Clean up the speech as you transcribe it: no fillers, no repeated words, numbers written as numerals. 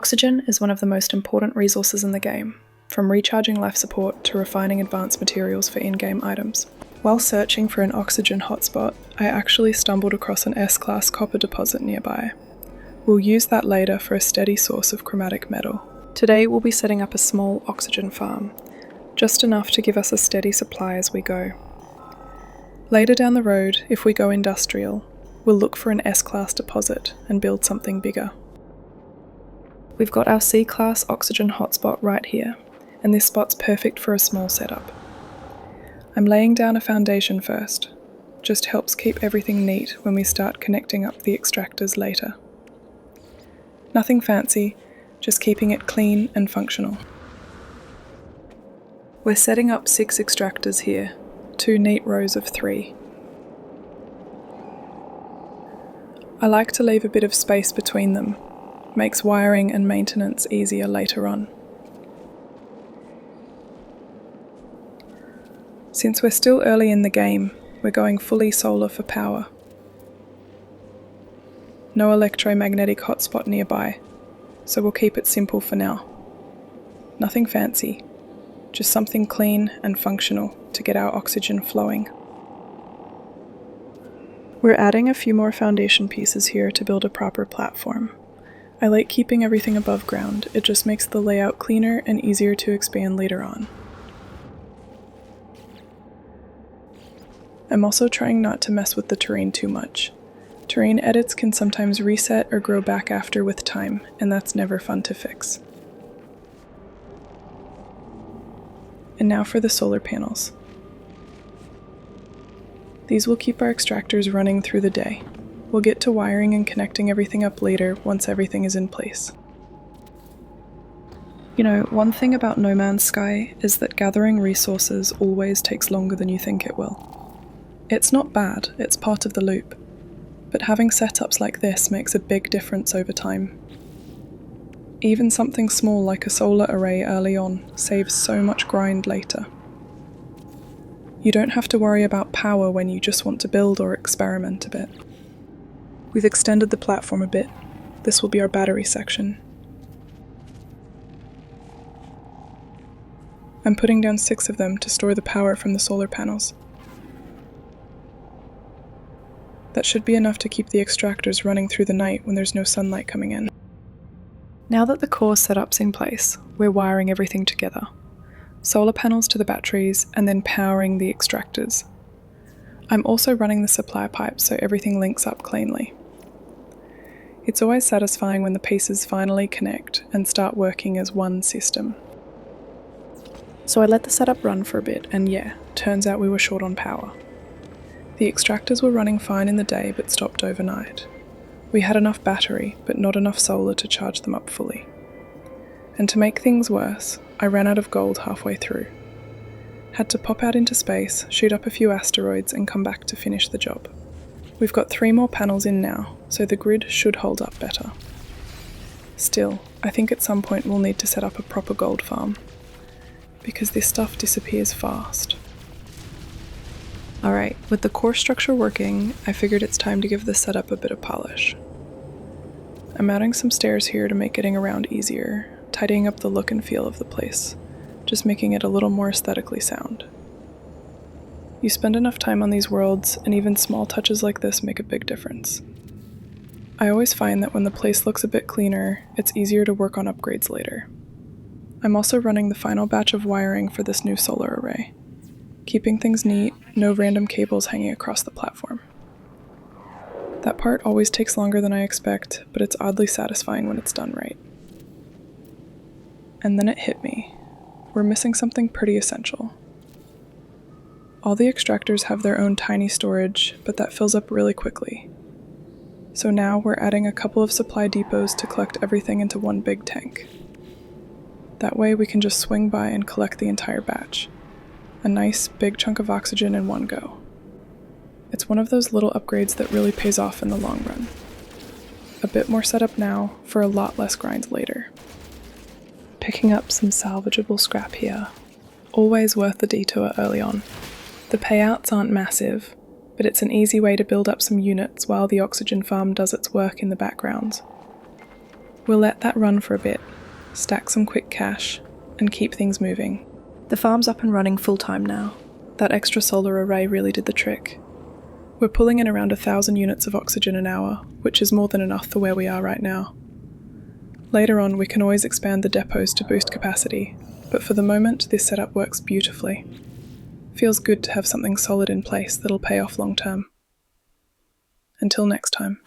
Oxygen is one of the most important resources in the game, from recharging life support to refining advanced materials for in-game items. While searching for an oxygen hotspot, I actually stumbled across an S-class copper deposit nearby. We'll use that later for a steady source of chromatic metal. Today we'll be setting up a small oxygen farm, just enough to give us a steady supply as we go. Later down the road, if we go industrial, we'll look for an S-class deposit and build something bigger. We've got our C-class oxygen hotspot right here, and this spot's perfect for a small setup. I'm laying down a foundation first, just helps keep everything neat when we start connecting up the extractors later. Nothing fancy, just keeping it clean and functional. We're setting up 6 extractors here, 2 neat rows of 3. I like to leave a bit of space between them, makes wiring and maintenance easier later on. Since we're still early in the game, we're going fully solar for power. No electromagnetic hotspot nearby, so we'll keep it simple for now. Nothing fancy, just something clean and functional to get our oxygen flowing. We're adding a few more foundation pieces here to build a proper platform. I like keeping everything above ground, it just makes the layout cleaner and easier to expand later on. I'm also trying not to mess with the terrain too much. Terrain edits can sometimes reset or grow back after with time, and that's never fun to fix. And now for the solar panels. These will keep our extractors running through the day. We'll get to wiring and connecting everything up later once everything is in place. You know, one thing about No Man's Sky is that gathering resources always takes longer than you think it will. It's not bad, it's part of the loop, but having setups like this makes a big difference over time. Even something small like a solar array early on saves so much grind later. You don't have to worry about power when you just want to build or experiment a bit. We've extended the platform a bit. This will be our battery section. I'm putting down 6 of them to store the power from the solar panels. That should be enough to keep the extractors running through the night when there's no sunlight coming in. Now that the core setup's in place, we're wiring everything together. Solar panels to the batteries and then powering the extractors. I'm also running the supply pipes so everything links up cleanly. It's always satisfying when the pieces finally connect and start working as one system. So I let the setup run for a bit, and yeah, turns out we were short on power. The extractors were running fine in the day but stopped overnight. We had enough battery, but not enough solar to charge them up fully. And to make things worse, I ran out of gold halfway through. Had to pop out into space, shoot up a few asteroids, and come back to finish the job. We've got 3 more panels in now, so the grid should hold up better. Still, I think at some point we'll need to set up a proper gold farm, because this stuff disappears fast. Alright, with the core structure working, I figured it's time to give the setup a bit of polish. I'm adding some stairs here to make getting around easier, tidying up the look and feel of the place, just making it a little more aesthetically sound. You spend enough time on these worlds, and even small touches like this make a big difference. I always find that when the place looks a bit cleaner, it's easier to work on upgrades later. I'm also running the final batch of wiring for this new solar array. Keeping things neat, no random cables hanging across the platform. That part always takes longer than I expect, but it's oddly satisfying when it's done right. And then it hit me. We're missing something pretty essential. All the extractors have their own tiny storage, but that fills up really quickly. So now we're adding a couple of supply depots to collect everything into one big tank. That way we can just swing by and collect the entire batch. A nice, big chunk of oxygen in one go. It's one of those little upgrades that really pays off in the long run. A bit more setup now for a lot less grind later. Picking up some salvageable scrap here. Always worth the detour early on. The payouts aren't massive, but it's an easy way to build up some units while the oxygen farm does its work in the background. We'll let that run for a bit, stack some quick cash, and keep things moving. The farm's up and running full-time now. That extra solar array really did the trick. We're pulling in around 1,000 units of oxygen an hour, which is more than enough for where we are right now. Later on, we can always expand the depots to boost capacity, but for the moment, this setup works beautifully. Feels good to have something solid in place that'll pay off long term. Until next time.